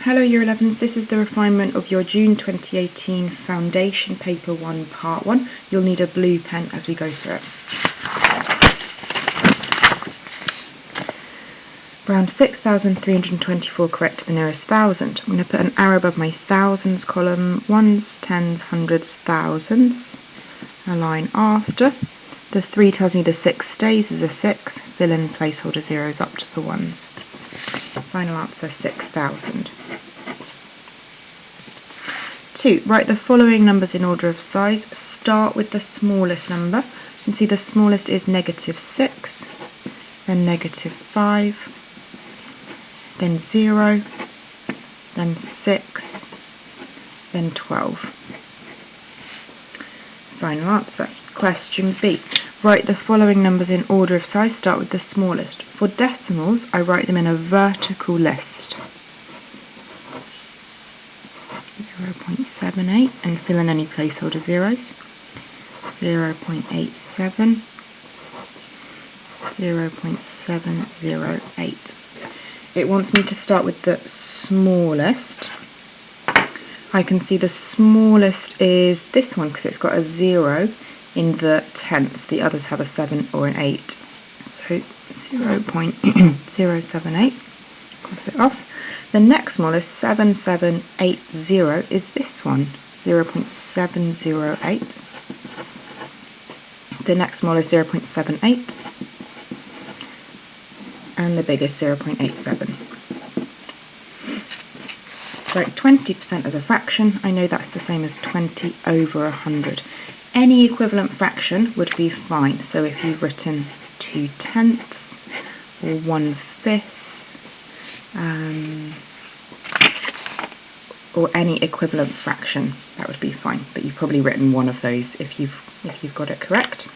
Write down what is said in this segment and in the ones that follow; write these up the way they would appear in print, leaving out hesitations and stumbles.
Hello Year 11s, this is the refinement of your June 2018 Foundation Paper 1 Part 1. You'll need a blue pen as we go through it. Round 6,324 correct to the nearest thousand. I'm going to put an arrow above my thousands column, ones, tens, hundreds, thousands. A line after. The 3 tells me the 6 stays as a 6. Fill in placeholder zeros up to the ones. Final answer 6,000. 2. Write the following numbers in order of size. Start with the smallest number. You can see the smallest is -6, then -5, then 0, then 6, then 12. Final answer. Question B. Write the following numbers in order of size. Start with the smallest. For decimals, I write them in a vertical list. 0.78 and fill in any placeholder zeros. 0.87, 0.708. It wants me to start with the smallest. I can see the smallest is this one because it's got a 0 in the tenths. The others have a 7 or an 8. So 0.078. Cross it off. The next smallest, 7780, is this one, 0.708. The next smallest, 0.78. And the biggest, 0.87. Write 20% as a fraction. I know that's the same as 20 over 100. Any equivalent fraction would be fine. So if you've written 2/10 or 1/5, or any equivalent fraction, that would be fine. But you've probably written one of those if you've got it correct.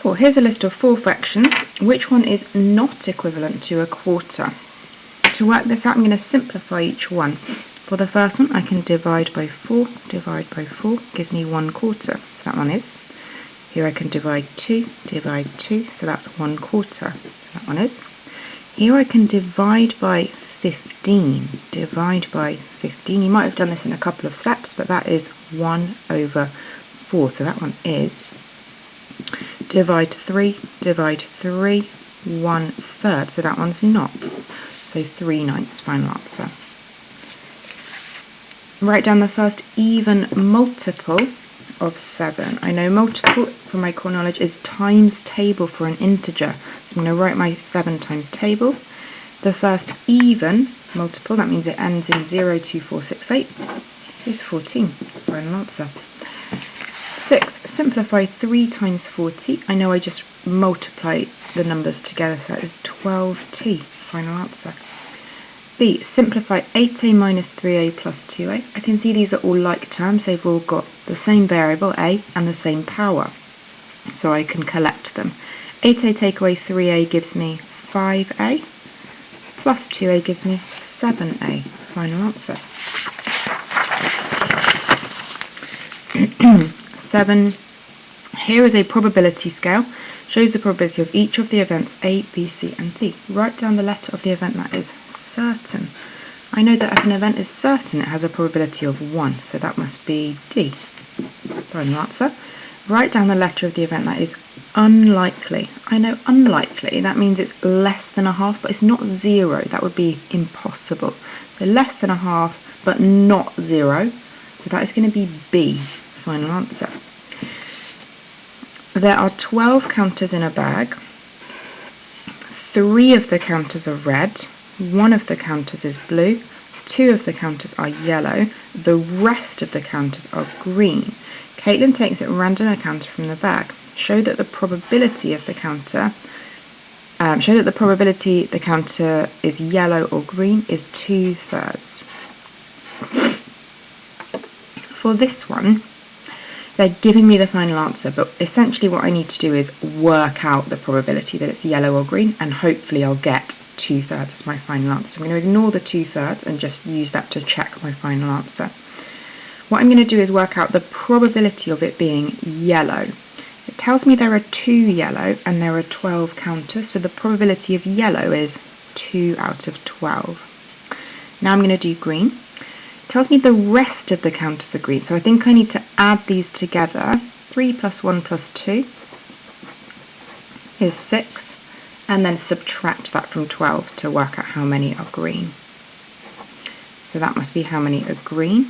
4. Here's a list of 4 fractions. Which one is not equivalent to a quarter? To work this out, I'm going to simplify each one. For the first one, I can divide by 4. Divide by 4 gives me 1/4. So that one is. Here I can divide 2. Divide 2. So that's 1/4. So that one is. Here I can divide by 15. Divide by 15. You might have done this in a couple of steps, but that is 1/4. So that one is. Divide 3. Divide 3. 1/3. So that one's not. So 3/9. Final answer. Write down the first even multiple of 7. I know multiple, from my core knowledge, is times table for an integer. So I'm going to write my 7 times table. The first even multiple, that means it ends in 02468, is 14. Final answer. 6. Simplify 3 times 40. I know I just multiply the numbers together, so that is 12t. Final answer. B. Simplify 8a minus 3a plus 2a. I can see these are all like terms. They've all got the same variable, a, and the same power. So I can collect them. 8a take away 3a gives me 5a. Plus 2a gives me 7a. Final answer. 7. Here is a probability scale. Shows the probability of each of the events A, B, C, and D. Write down the letter of the event that is certain. I know that if an event is certain, it has a probability of 1, so that must be D. Final answer. Write down the letter of the event that is unlikely. I know unlikely, that means it's less than a half, but it's not 0. That would be impossible. So less than a half, but not 0. So that is going to be B. Final answer. There are 12 counters in a bag. 3 of the counters are red. 1 of the counters is blue. 2 of the counters are yellow. The rest of the counters are green. Caitlin takes at random a counter from the bag. Show that the probability the counter is yellow or green is 2/3. For this one, they're giving me the final answer, but essentially what I need to do is work out the probability that it's yellow or green, and hopefully I'll get 2/3 as my final answer. So I'm going to ignore the 2/3 and just use that to check my final answer. What I'm going to do is work out the probability of it being yellow. It tells me there are 2 yellow and there are 12 counters, so the probability of yellow is 2 out of 12. Now I'm going to do green. It tells me the rest of the counters are green, so I think I need to add these together. 3 plus 1 plus 2 is 6, and then subtract that from 12 to work out how many are green. So that must be how many are green,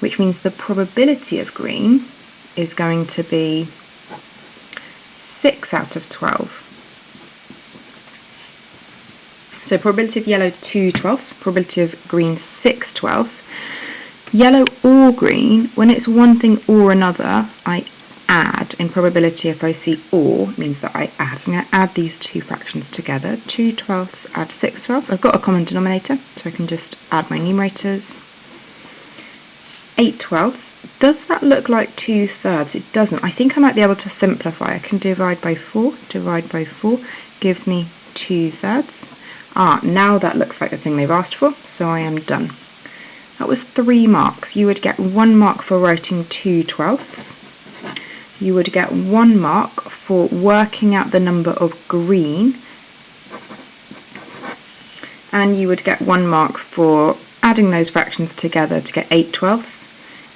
which means the probability of green is going to be 6 out of 12. So probability of yellow 2/12, probability of green 6/12. Yellow or green, when it's one thing or another, I add. In probability, if I see or, it means that I add. I'm going to add these two fractions together. 2/12 add 6/12. I've got a common denominator, so I can just add my numerators. 8/12. Does that look like 2/3? It doesn't. I think I might be able to simplify. I can divide by 4. Divide by 4 gives me 2/3. Now that looks like the thing they've asked for, so I am done. That was 3 marks. You would get 1 mark for writing 2/12. You would get 1 mark for working out the number of green, and you would get 1 mark for adding those fractions together to get 8/12,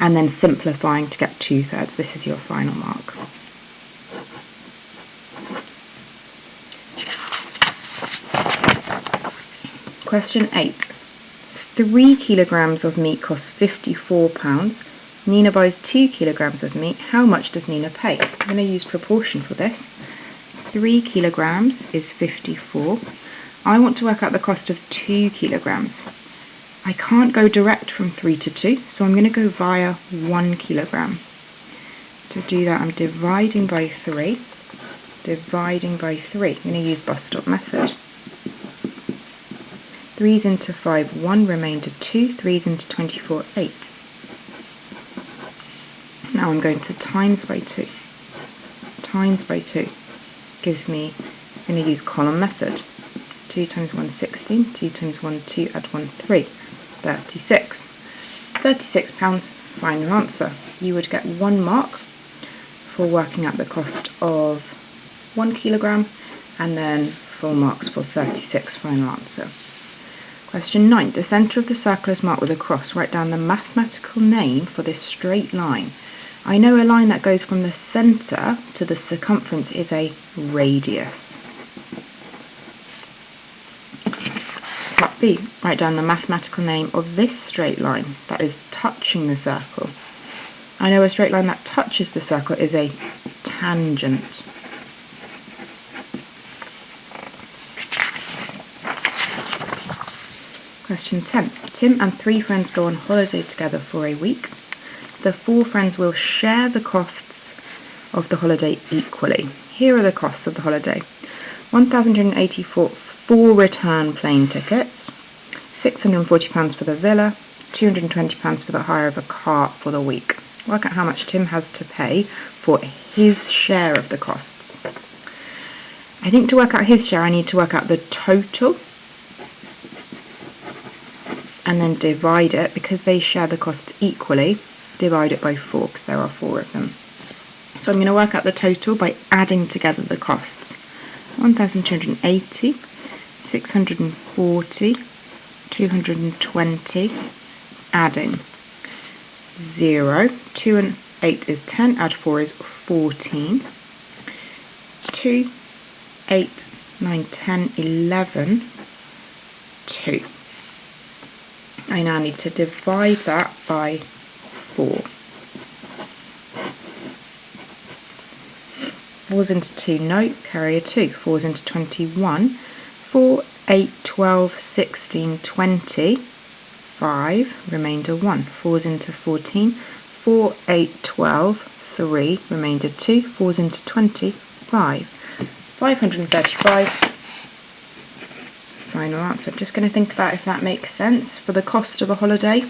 and then simplifying to get 2/3. This is your final mark. Question 8. 3 kilograms of meat costs £54. Nina buys 2 kilograms of meat. How much does Nina pay? I'm going to use proportion for this. 3 kilograms is 54. I want to work out the cost of 2 kilograms. I can't go direct from 3 to 2, so I'm going to go via 1 kilogram. To do that, I'm dividing by 3. Dividing by 3. I'm going to use bus stop method. 3's into 5, 1, remainder 2, 3's into 24, 8. Now I'm going to times by 2. Times by 2 gives me, I'm going to use column method. 2 times 1, 16, 2 times 1, 2, add 1, 3, 36. £36, final answer. You would get 1 mark for working out the cost of 1 kilogram, and then full marks for 36, final answer. Question 9. The centre of the circle is marked with a cross. Write down the mathematical name for this straight line. I know a line that goes from the centre to the circumference is a radius. Part B. Write down the mathematical name of this straight line that is touching the circle. I know a straight line that touches the circle is a tangent. Question 10. Tim and 3 friends go on holiday together for a week. The 4 friends will share the costs of the holiday equally. Here are the costs of the holiday. £1,284 for return plane tickets, £640 for the villa, £220 for the hire of a car for the week. Work out how much Tim has to pay for his share of the costs. I think to work out his share, I need to work out the total and then divide it, because they share the costs equally, divide it by 4 because there are 4 of them. So I'm going to work out the total by adding together the costs. 1,280, 640, 220, adding 0, 2 and 8 is 10, add 4 is 14, 2, 8, 9, 10, 11, 2. I now need to divide that by 4. 4's into 2, no, carry a 2. 4's into 21. 4, 8, 12, 16, 20, 5, remainder 1. 4's into 14. 4, 8, 12, 3, remainder 2. 4's into 20, 5. 535. Final answer. I'm just going to think about if that makes sense for the cost of a holiday.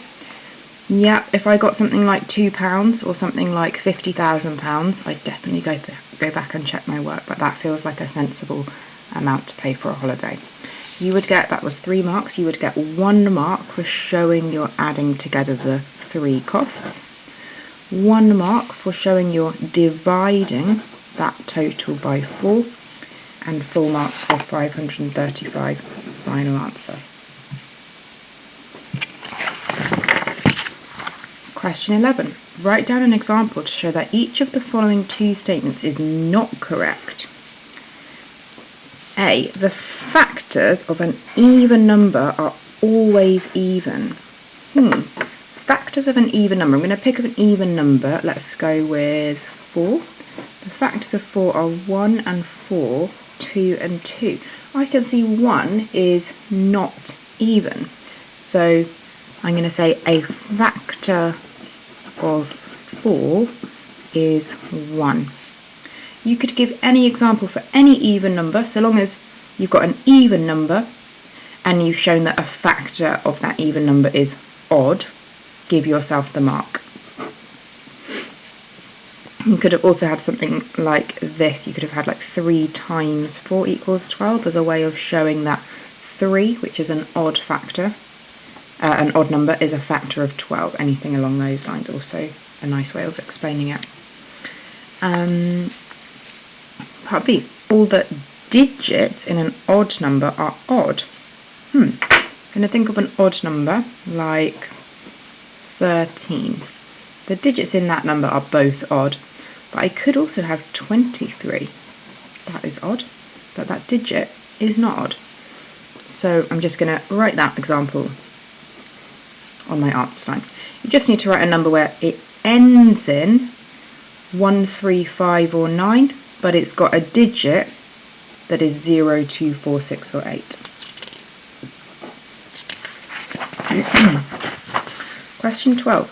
Yeah, if I got something like £2 or something like £50,000, I'd definitely go back and check my work, but that feels like a sensible amount to pay for a holiday. You would get, that was 3 marks, you would get 1 mark for showing you're adding together the 3 costs, 1 mark for showing you're dividing that total by 4, and full marks for 535, final answer. Question 11. Write down an example to show that each of the following two statements is not correct. A. The factors of an even number are always even. Factors of an even number. I'm going to pick up an even number. Let's go with 4. The factors of 4 are 1 and 4, 2 and 2. I can see 1 is not even. So I'm going to say a factor of 4 is 1. You could give any example for any even number, so long as you've got an even number and you've shown that a factor of that even number is odd, give yourself the mark. You could have also had something like this. You could have had like 3 times 4 equals 12 as a way of showing that 3, which is an odd factor, an odd number, is a factor of 12. Anything along those lines, also a nice way of explaining it. Part B, all the digits in an odd number are odd. I'm going to think of an odd number like 13. The digits in that number are both odd, but I could also have 23. That is odd, but that digit is not odd. So I'm just going to write that example on my answer line. You just need to write a number where it ends in 1, 3, 5 or 9, but it's got a digit that is 0, 2, 4, 6 or 8. Question 12.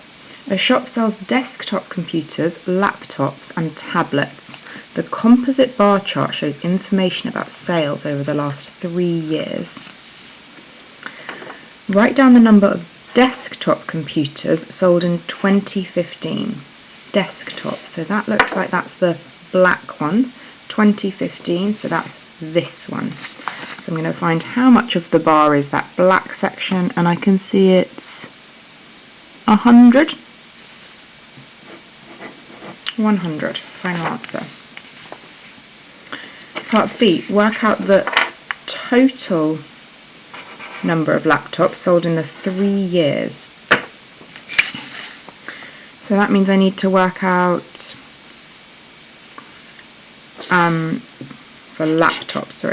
A shop sells desktop computers, laptops and tablets. The composite bar chart shows information about sales over the last 3 years. Write down the number of desktop computers sold in 2015. Desktop, so that looks like that's the black ones. 2015, so that's this one. So I'm going to find how much of the bar is that black section, and I can see it's 100. 100, final answer. Part B, work out the total number of laptops sold in the 3 years. So that means I need to work out for laptops,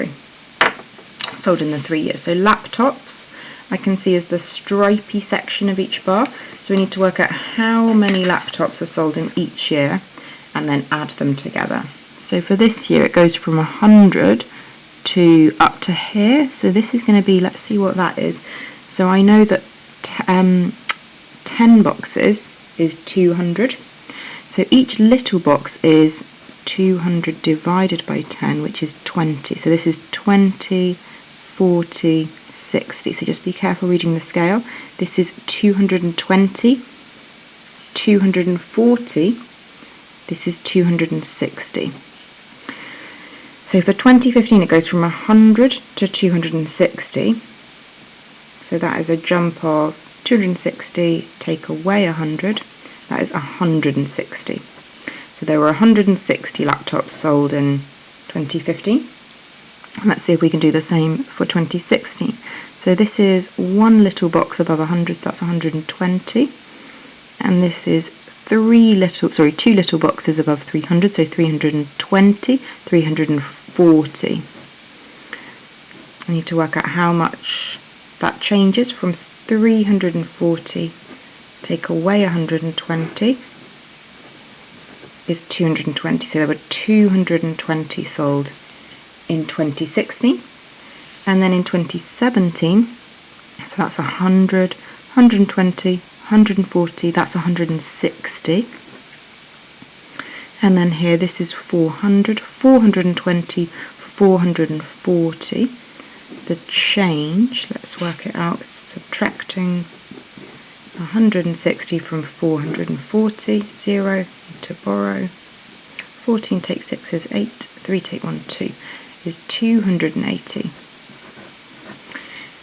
sold in the 3 years. So laptops, I can see is the stripy section of each bar. So we need to work out how many laptops are sold in each year and then add them together. So for this year it goes from 100 to up to here. So this is going to be, let's see what that is. So I know that 10 boxes is 200. So each little box is 200 divided by 10, which is 20. So this is 20, 40, 60. So just be careful reading the scale. This is 220, 240. This is 260. So for 2015 it goes from 100 to 260. So that is a jump of 260, take away 100, that is 160. So there were 160 laptops sold in 2015. And let's see if we can do the same for 2016. So this is one little box above 100, so that's 120. And this is two little boxes above 300, so 320, 340. I need to work out how much that changes from 340, take away 120, is 220. So there were 220 sold in 2016. And then in 2017, so that's 100, 120, 140, that's 160. And then here, this is 400, 420, 440. The change, let's work it out, subtracting 160 from 440, 0, to borrow, 14 take 6 is 8, 3 take 1, 2, is 280.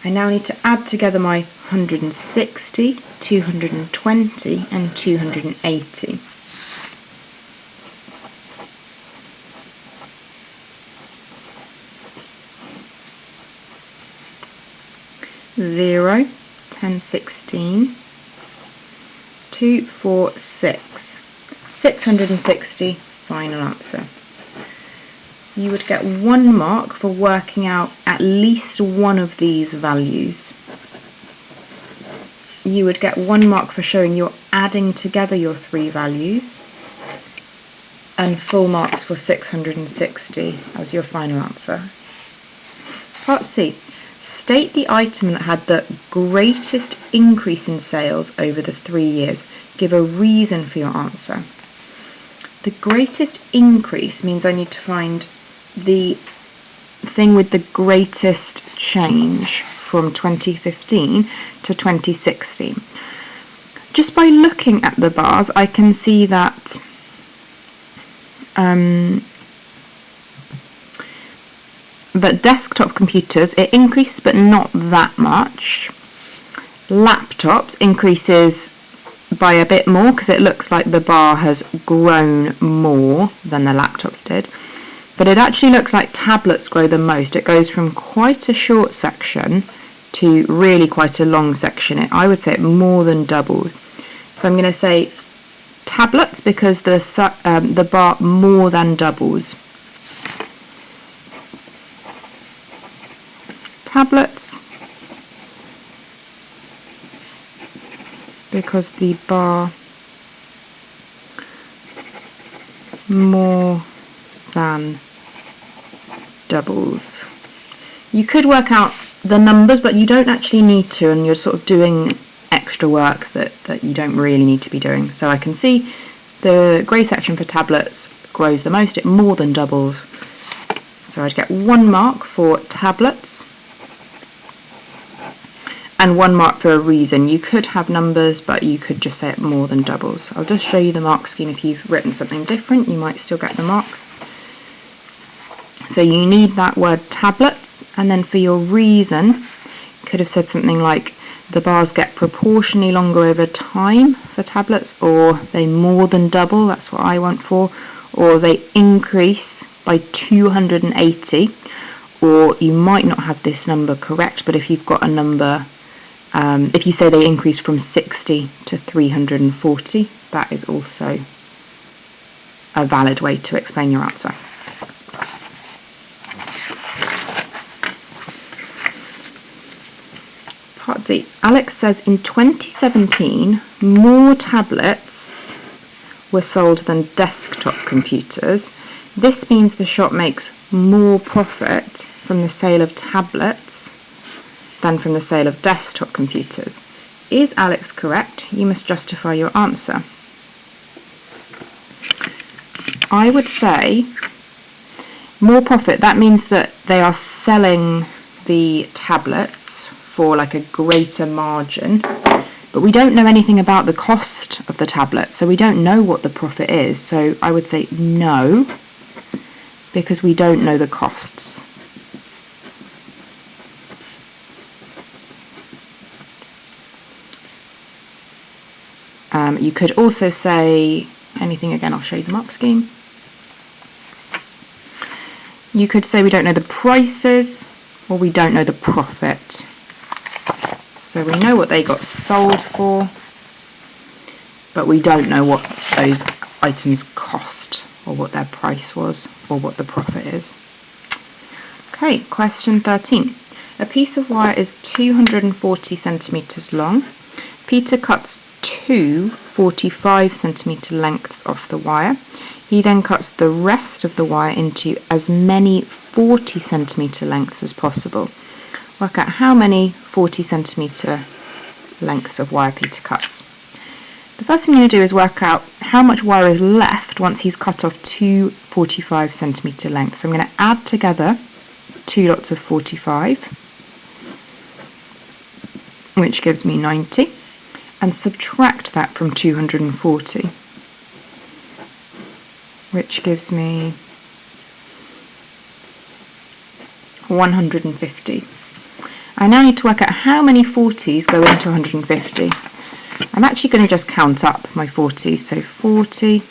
I now need to add together my 160, 220 and 280. 0, 10, 16, 2, 4, 6. 660, final answer. You would get 1 mark for working out at least one of these values. You would get 1 mark for showing you're adding together your 3 values, and full marks for 660 as your final answer. Part C. State the item that had the greatest increase in sales over the 3 years. Give a reason for your answer. The greatest increase means I need to find the thing with the greatest change from 2015 to 2016. Just by looking at the bars, I can see that but desktop computers, it increases but not that much. Laptops increases by a bit more because it looks like the bar has grown more than the laptops did. But it actually looks like tablets grow the most. It goes from quite a short section to really quite a long section. I would say it more than doubles. So I'm going to say tablets because the bar more than doubles. Tablets because the bar more than doubles. You could work out the numbers, but you don't actually need to, and you're sort of doing extra work that you don't really need to be doing. So I can see the grey section for tablets grows the most, it more than doubles. So I'd get 1 mark for tablets and 1 mark for a reason. You could have numbers, but you could just say it more than doubles. I'll just show you the mark scheme. If you've written something different, you might still get the mark. So you need that word tablets, and then for your reason, you could have said something like the bars get proportionally longer over time for tablets, or they more than double, that's what I want for, or they increase by 280, or you might not have this number correct, but if you've got a number, if you say they increase from 60 to 340, that is also a valid way to explain your answer. Part D. Alex says in 2017, more tablets were sold than desktop computers. This means the shop makes more profit from the sale of tablets than from the sale of desktop computers. Is Alex correct? You must justify your answer. I would say more profit, that means that they are selling the tablets for like a greater margin, but we don't know anything about the cost of the tablet, so we don't know what the profit is. So I would say no, because we don't know the costs. You could also say anything again, I'll show you the mark scheme. You could say we don't know the prices, or we don't know the profit. So we know what they got sold for, but we don't know what those items cost, or what their price was, or what the profit is. Okay, question 13. A piece of wire is 240 centimetres long. Peter cuts 2 45 centimetre lengths off the wire. He then cuts the rest of the wire into as many 40 centimetre lengths as possible. Work out how many 40 centimetre lengths of wire Peter cuts. The first thing I'm going to do is work out how much wire is left once he's cut off 2 45 centimetre lengths. So I'm going to add together 2 lots of 45, which gives me 90, and subtract that from 240, which gives me 150. I now need to work out how many 40s go into 150. I'm actually going to just count up my 40s, so 40,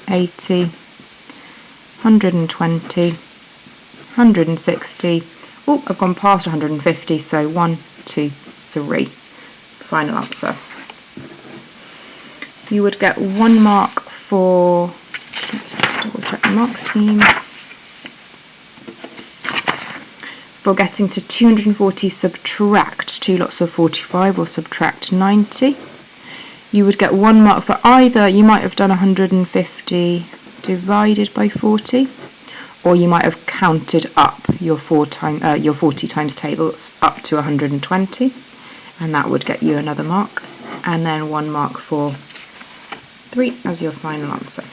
80, 120, 160. Oh, I've gone past 150, so 1, 2, 3. Final answer. You would get 1 mark for, let's just double check the mark scheme, for getting to 240 subtract 2 lots of 45 or subtract 90. You would get 1 mark for either, you might have done 150 divided by 40, or you might have counted up your 40 times tables up to 120, and that would get you another mark, and then 1 mark for 3 as your final answer.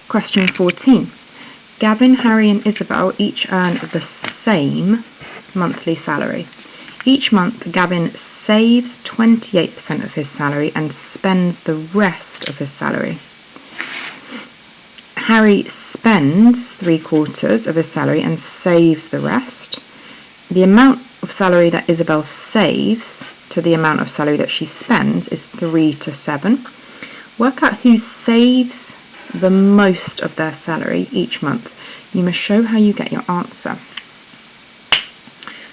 Question 14. Gavin, Harry and Isabel each earn the same monthly salary. Each month, Gavin saves 28% of his salary and spends the rest of his salary. Harry spends 3/4 of his salary and saves the rest. The amount of salary that Isabel saves to the amount of salary that she spends is 3 to 7. Work out who saves the most of their salary each month. You must show how you get your answer.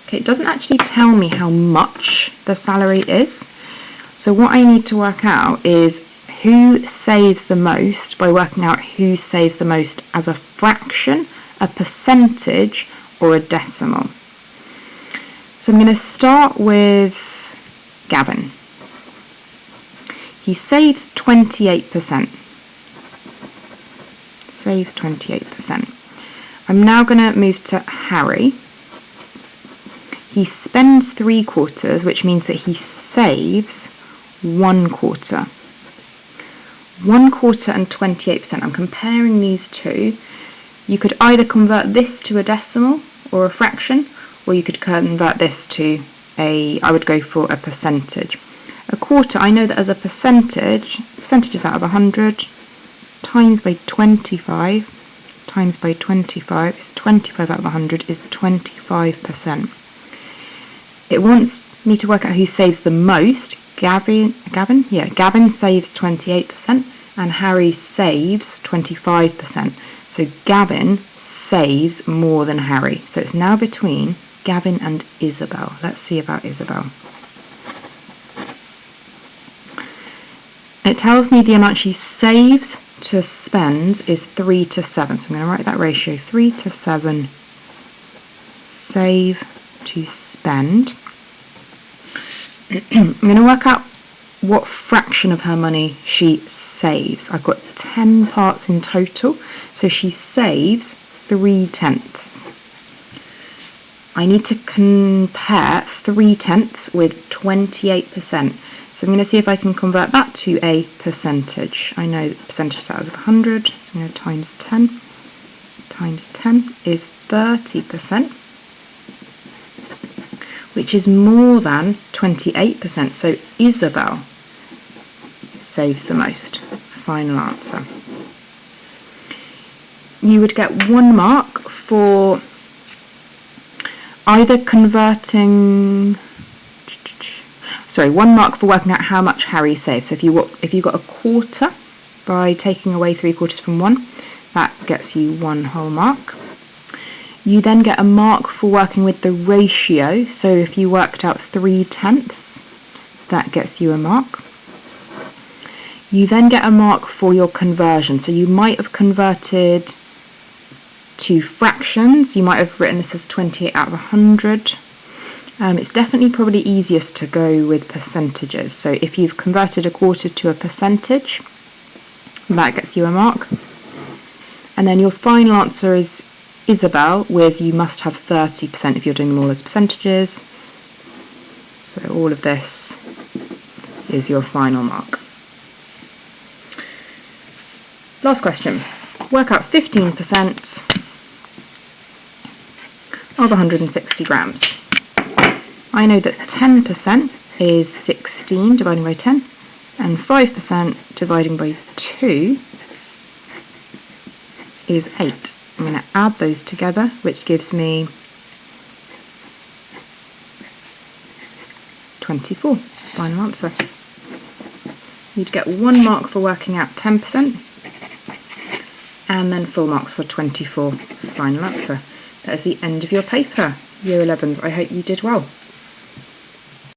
Okay, it doesn't actually tell me how much the salary is. So what I need to work out is who saves the most by working out who saves the most as a fraction, a percentage, or a decimal. So I'm going to start with Gavin. He saves 28%. Saves 28%. I'm now going to move to Harry. He spends 3/4, which means that he saves 1/4. 1/4 and 28%. I'm comparing these two. You could either convert this to a decimal or a fraction, or you could convert this to I would go for a percentage. 1/4, I know that as a percentages out of 100, times by 25, times by 25, is 25 out of 100 is 25%. It wants me to work out who saves the most. Gavin saves 28% and Harry saves 25%. So Gavin saves more than Harry. So it's now between Gavin and Isabel. Let's see about Isabel. It tells me the amount she saves to spends is 3 to 7. So I'm going to write that ratio, 3 to 7, save to spend. I'm going to work out what fraction of her money she saves. I've got 10 parts in total, so she saves 3/10. I need to compare 3/10 with 28%. So I'm going to see if I can convert that to a percentage. I know that percentage out of 100, so I'm going to times 10. Times 10 is 30%. Which is more than 28%. So Isabel saves the most. Final answer. You would get 1 mark for either converting, 1 mark for working out how much Harry saves. So if you got 1/4 by taking away 3/4 from 1, that gets you 1 whole mark. You then get a mark for working with the ratio. So if you worked out 3/10, that gets you a mark. You then get a mark for your conversion. So you might have converted to fractions. You might have written this as 28 out of 100. It's definitely probably easiest to go with percentages. So if you've converted 1/4 to a percentage, that gets you a mark. And then your final answer is Isabel, with you must have 30% if you're doing them all as percentages. So all of this is your final mark. Last question. Work out 15% of 160 grams. I know that 10% is 16 dividing by 10, and 5% dividing by 2 is 8. I'm going to add those together, which gives me 24. Final answer. You'd get 1 mark for working out 10%, and then full marks for 24. Final answer. That is the end of your paper, Year 11s. I hope you did well.